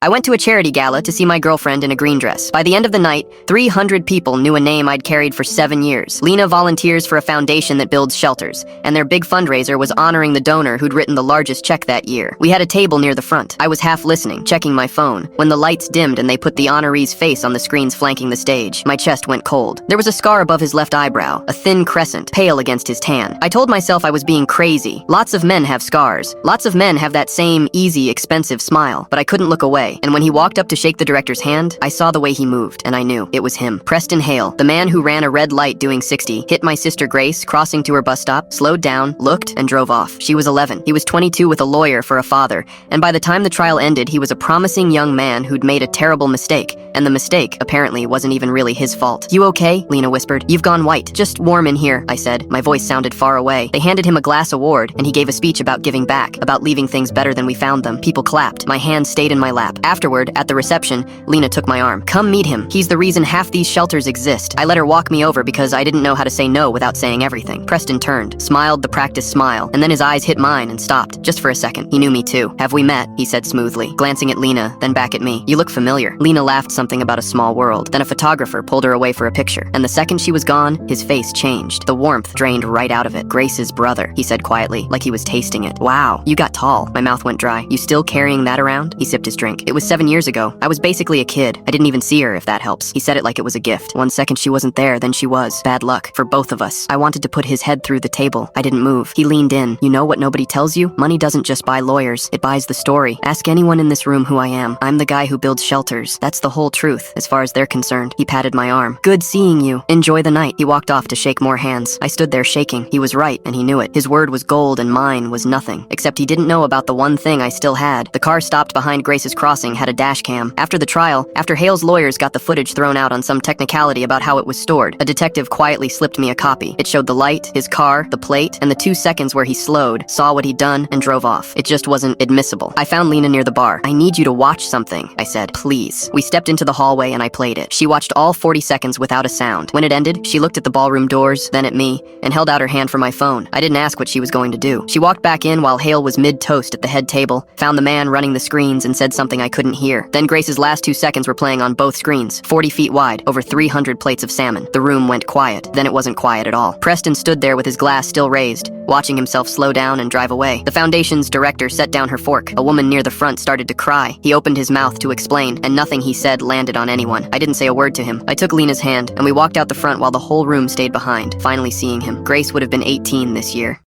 I went to a charity gala to see my girlfriend in a green dress. By the end of the night, 300 people knew a name I'd carried for 7 years. Lena volunteers for a foundation that builds shelters, and their big fundraiser was honoring the donor who'd written the largest check that year. We had a table near the front. I was half listening, checking my phone, when the lights dimmed and they put the honoree's face on the screens flanking the stage. My chest went cold. There was a scar above his left eyebrow, a thin crescent, pale against his tan. I told myself I was being crazy. Lots of men have scars. Lots of men have that same easy, expensive smile, but I couldn't look away. And when he walked up to shake the director's hand, I saw the way he moved, and I knew it was him. Preston Hale, the man who ran a red light doing 60, hit my sister Grace crossing to her bus stop, slowed down, looked, and drove off. She was 11. He was 22 with a lawyer for a father, and by the time the trial ended, he was a promising young man who'd made a terrible mistake, and the mistake, apparently, wasn't even really his fault. "You okay?" Lena whispered. "You've gone white. Just warm in here," I said. My voice sounded far away. They handed him a glass award, and he gave a speech about giving back, about leaving things better than we found them. People clapped. My hand stayed in my lap. Afterward, at the reception, Lena took my arm. "Come meet him. He's the reason half these shelters exist." I let her walk me over because I didn't know how to say no without saying everything. Preston turned, smiled the practiced smile, and then his eyes hit mine and stopped, just for a second. He knew me too. "Have we met?" he said smoothly, glancing at Lena, then back at me. "You look familiar." Lena laughed something about a small world. Then a photographer pulled her away for a picture, and the second she was gone, his face changed. The warmth drained right out of it. "Grace's brother," he said quietly, like he was tasting it. "Wow, you got tall." My mouth went dry. "You still carrying that around?" He sipped his drink. "It was 7 years ago. I was basically a kid. I didn't even see her, if that helps." He said it like it was a gift. One second she wasn't there, then she was. Bad luck. For both of us. I wanted to put his head through the table. I didn't move. He leaned in. "You know what nobody tells you? Money doesn't just buy lawyers. It buys the story. Ask anyone in this room who I am. I'm the guy who builds shelters. That's the whole truth, as far as they're concerned." He patted my arm. "Good seeing you. Enjoy the night." He walked off to shake more hands. I stood there shaking. He was right, and he knew it. His word was gold and mine was nothing. Except he didn't know about the one thing I still had. The car stopped behind Grace's crossing had a dash cam. After the trial, after Hale's lawyers got the footage thrown out on some technicality about how it was stored, a detective quietly slipped me a copy. It showed the light, his car, the plate, and the 2 seconds where he slowed, saw what he'd done, and drove off. It just wasn't admissible. I found Lena near the bar. "I need you to watch something," I said. "Please." We stepped into the hallway and I played it. She watched all 40 seconds without a sound. When it ended, she looked at the ballroom doors, then at me, and held out her hand for my phone. I didn't ask what she was going to do. She walked back in while Hale was mid-toast at the head table, found the man running the screens, and said something I couldn't hear. Then Grace's last 2 seconds were playing on both screens, 40 feet wide, over 300 plates of salmon. The room went quiet. Then it wasn't quiet at all. Preston stood there with his glass still raised, watching himself slow down and drive away. The foundation's director set down her fork. A woman near the front started to cry. He opened his mouth to explain, and nothing he said landed on anyone. I didn't say a word to him. I took Lena's hand, and we walked out the front while the whole room stayed behind, finally seeing him. Grace would have been 18 this year.